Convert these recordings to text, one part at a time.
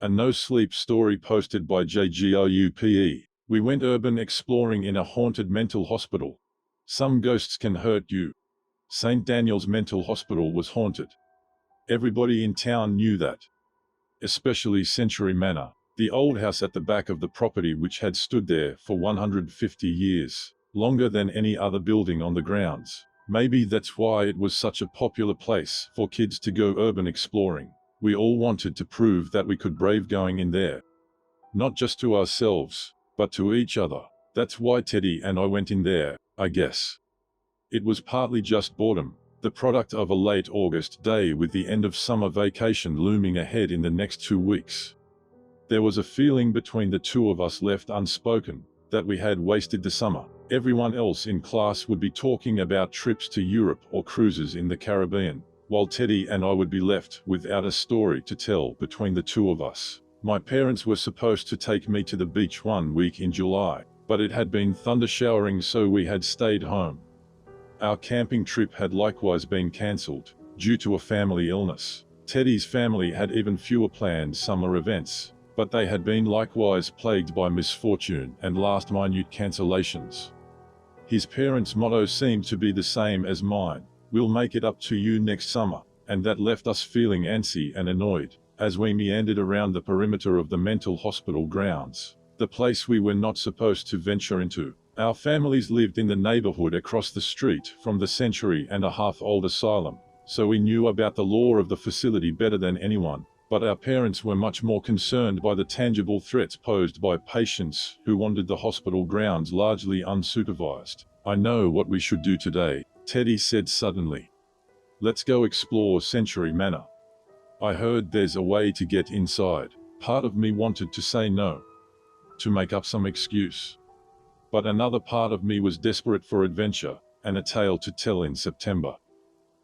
A no-sleep story posted by Jgrupe. We went urban exploring in a haunted mental hospital. Some ghosts can hurt you. St. Daniel's Mental Hospital was haunted. Everybody in town knew that. Especially Century Manor, the old house at the back of the property which had stood there for 150 years, longer than any other building on the grounds. Maybe that's why it was such a popular place for kids to go urban exploring. We all wanted to prove that we could brave going in there. Not just to ourselves, but to each other. That's why Teddy and I went in there, I guess. It was partly just boredom, the product of a late August day with the end of summer vacation looming ahead in the next 2 weeks. There was a feeling between the two of us left unspoken, that we had wasted the summer. Everyone else in class would be talking about trips to Europe or cruises in the Caribbean, while Teddy and I would be left without a story to tell between the two of us. My parents were supposed to take me to the beach 1 week in July, but it had been thundershowering, so we had stayed home. Our camping trip had likewise been cancelled, due to a family illness. Teddy's family had even fewer planned summer events, but they had been likewise plagued by misfortune and last-minute cancellations. His parents' motto seemed to be the same as mine: "We'll make it up to you next summer," and that left us feeling antsy and annoyed, as we meandered around the perimeter of the mental hospital grounds, the place we were not supposed to venture into. Our families lived in the neighborhood across the street from the century-and-a-half-old asylum, so we knew about the lore of the facility better than anyone, but our parents were much more concerned by the tangible threats posed by patients who wandered the hospital grounds largely unsupervised. "I know what we should do today," Teddy said suddenly. "Let's go explore Century Manor. I heard there's a way to get inside." Part of me wanted to say no, to make up some excuse. But another part of me was desperate for adventure, and a tale to tell in September.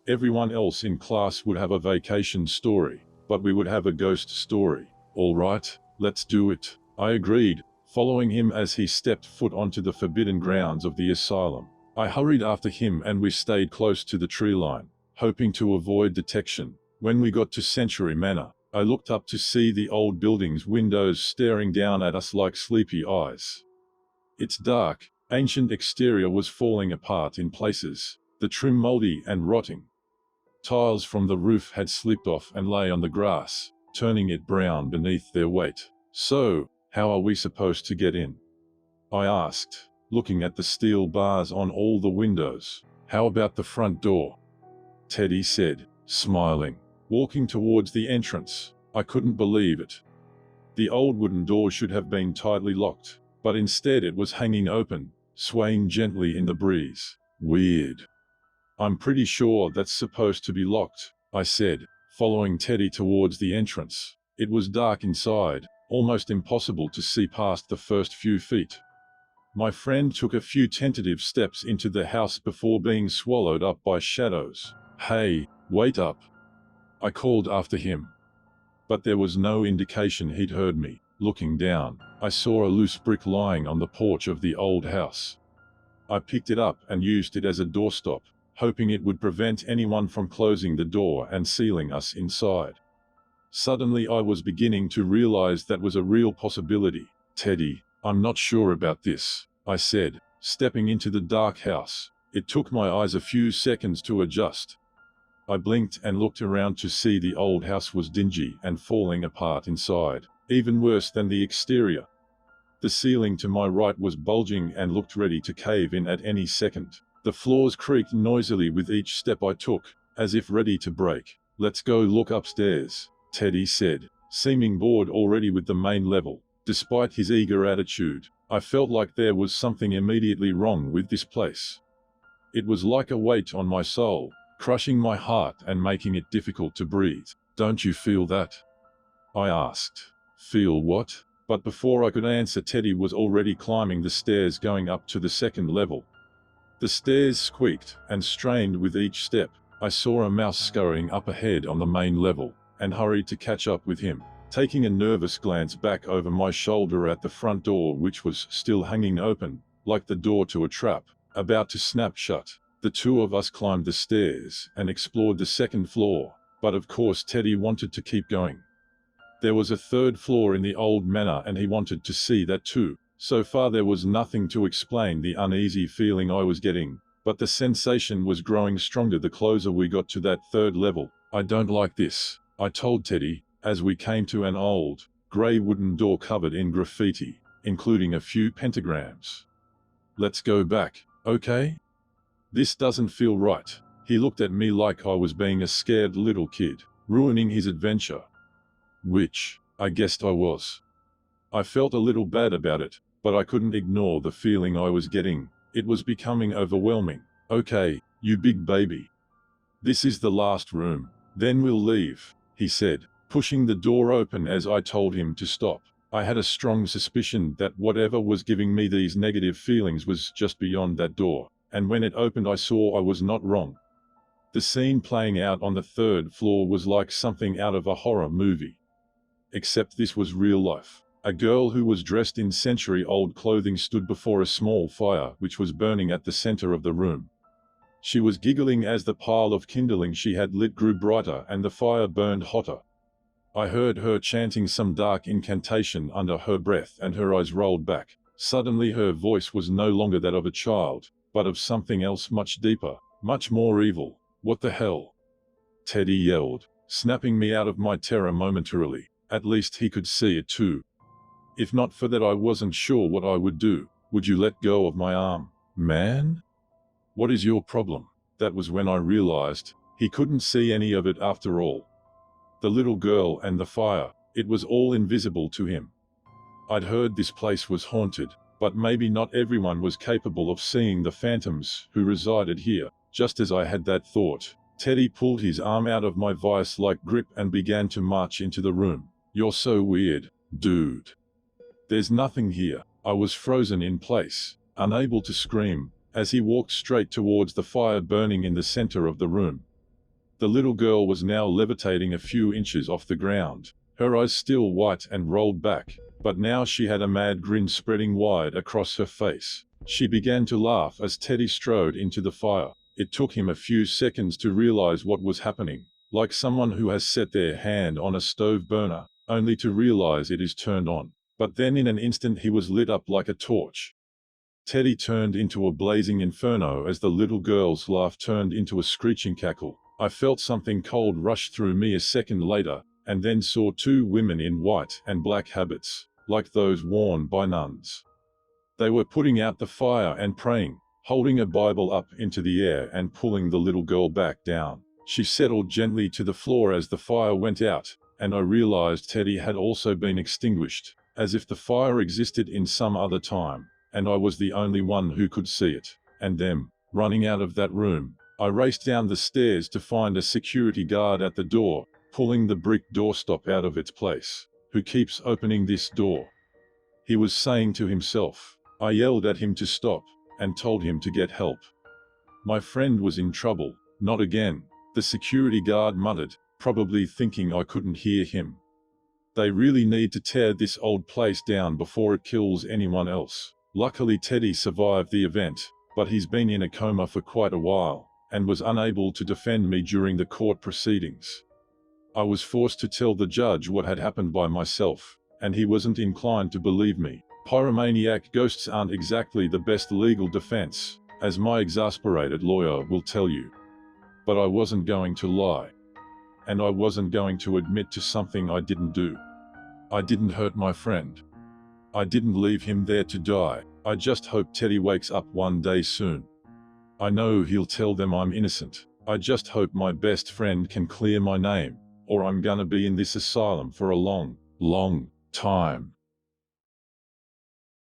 Everyone else in class would have a vacation story, but we would have a ghost story. "All right, let's do it," I agreed, following him as he stepped foot onto the forbidden grounds of the asylum. I hurried after him and we stayed close to the tree line, hoping to avoid detection. When we got to Century Manor, I looked up to see the old building's windows staring down at us like sleepy eyes. Its dark, ancient exterior was falling apart in places, the trim moldy and rotting. Tiles from the roof had slipped off and lay on the grass, turning it brown beneath their weight. "So, how are we supposed to get in?" I asked, looking at the steel bars on all the windows. "How about the front door?" Teddy said, smiling, walking towards the entrance. I couldn't believe it. The old wooden door should have been tightly locked, but instead it was hanging open, swaying gently in the breeze. "Weird. I'm pretty sure that's supposed to be locked," I said, following Teddy towards the entrance. It was dark inside, almost impossible to see past the first few feet. My friend took a few tentative steps into the house before being swallowed up by shadows. "Hey, wait up," I called after him. But there was no indication he'd heard me. Looking down, I saw a loose brick lying on the porch of the old house. I picked it up and used it as a doorstop, hoping it would prevent anyone from closing the door and sealing us inside. Suddenly I was beginning to realize that was a real possibility. "Teddy, I'm not sure about this," I said, stepping into the dark house. It took my eyes a few seconds to adjust. I blinked and looked around to see the old house was dingy and falling apart inside, even worse than the exterior. The ceiling to my right was bulging and looked ready to cave in at any second. The floors creaked noisily with each step I took, as if ready to break. "Let's go look upstairs," Teddy said, seeming bored already with the main level. Despite his eager attitude, I felt like there was something immediately wrong with this place. It was like a weight on my soul, crushing my heart and making it difficult to breathe. "Don't you feel that?" I asked. "Feel what?" But before I could answer, Teddy was already climbing the stairs going up to the second level. The stairs squeaked and strained with each step. I saw a mouse scurrying up ahead on the main level, and hurried to catch up with him, taking a nervous glance back over my shoulder at the front door, which was still hanging open, like the door to a trap, about to snap shut. The two of us climbed the stairs and explored the second floor, but of course Teddy wanted to keep going. There was a third floor in the old manor and he wanted to see that too. So far there was nothing to explain the uneasy feeling I was getting, but the sensation was growing stronger the closer we got to that third level. I don't like this, I told Teddy, as we came to an old, grey wooden door covered in graffiti, including a few pentagrams. Let's go back, okay? This doesn't feel right. He looked at me like I was being a scared little kid, ruining his adventure. Which, I guessed I was. I felt a little bad about it, but I couldn't ignore the feeling I was getting. It was becoming overwhelming. Okay, you big baby. This is the last room. Then we'll leave, he said, pushing the door open as I told him to stop. I had a strong suspicion that whatever was giving me these negative feelings was just beyond that door, and when it opened I saw I was not wrong. The scene playing out on the third floor was like something out of a horror movie. Except this was real life. A girl who was dressed in century-old clothing stood before a small fire which was burning at the center of the room. She was giggling as the pile of kindling she had lit grew brighter and the fire burned hotter. I heard her chanting some dark incantation under her breath and her eyes rolled back. Suddenly her voice was no longer that of a child, but of something else much deeper, much more evil. What the hell? Teddy yelled, snapping me out of my terror momentarily. At least he could see it too. If not for that I wasn't sure what I would do. Would you let go of my arm, man? What is your problem? That was when I realized he couldn't see any of it after all. The little girl and the fire, it was all invisible to him. I'd heard this place was haunted, but maybe not everyone was capable of seeing the phantoms who resided here. Just as I had that thought, Teddy pulled his arm out of my vice-like grip and began to march into the room. You're so weird, dude. There's nothing here. I was frozen in place, unable to scream, as he walked straight towards the fire burning in the center of the room. The little girl was now levitating a few inches off the ground, her eyes still white and rolled back, but now she had a mad grin spreading wide across her face. She began to laugh as Teddy strode into the fire. It took him a few seconds to realize what was happening, like someone who has set their hand on a stove burner, only to realize it is turned on. But then in an instant he was lit up like a torch. Teddy turned into a blazing inferno as the little girl's laugh turned into a screeching cackle. I felt something cold rush through me a second later, and then saw two women in white and black habits, like those worn by nuns. They were putting out the fire and praying, holding a Bible up into the air and pulling the little girl back down. She settled gently to the floor as the fire went out, and I realized Teddy had also been extinguished, as if the fire existed in some other time, and I was the only one who could see it. And them, running out of that room, I raced down the stairs to find a security guard at the door, pulling the brick doorstop out of its place. Who keeps opening this door? He was saying to himself. I yelled at him to stop, and told him to get help. My friend was in trouble. Not again, the security guard muttered, probably thinking I couldn't hear him. They really need to tear this old place down before it kills anyone else. Luckily Teddy survived the event, but he's been in a coma for quite a while, and was unable to defend me during the court proceedings. I was forced to tell the judge what had happened by myself, and he wasn't inclined to believe me. Pyromaniac ghosts aren't exactly the best legal defense, as my exasperated lawyer will tell you. But I wasn't going to lie. And I wasn't going to admit to something I didn't do. I didn't hurt my friend. I didn't leave him there to die. I just hope Teddy wakes up one day soon. I know he'll tell them I'm innocent. I just hope my best friend can clear my name, or I'm gonna be in this asylum for a long, long time.